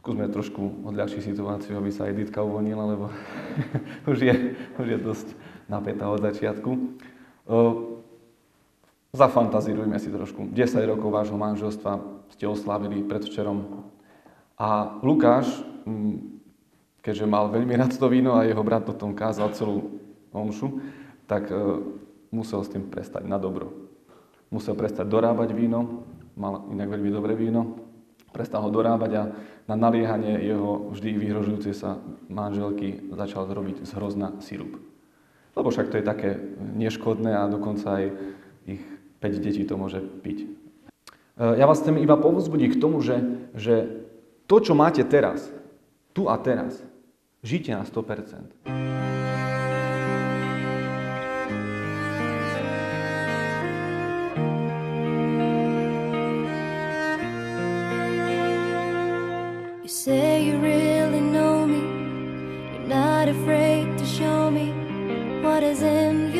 skúsme trošku odľahčiť situáciu, aby sa Editka uvoľnila, lebo už je dosť napätá od začiatku. Zafantazírujme si trošku. 10 rokov vášho manželstva ste oslávili predvčerom. A Lukáš, keďže mal veľmi rád to víno a jeho brat o tom kázal celú omšu, tak musel s tým prestať na dobro. Musel prestať dorábať víno, mal inak veľmi dobré víno, prestal ho dorábať a na naliehanie jeho vždy vyhrožujúcej sa manželky začal robiť z hrozna sirup. Lebo však to je také neškodné a dokonca aj ich 5 detí to môže piť. Ja vás chcem iba povzbudiť k tomu, že to, čo máte teraz, tu a teraz, žite na 100%. You say you really know me, you're not afraid to show me what is in you.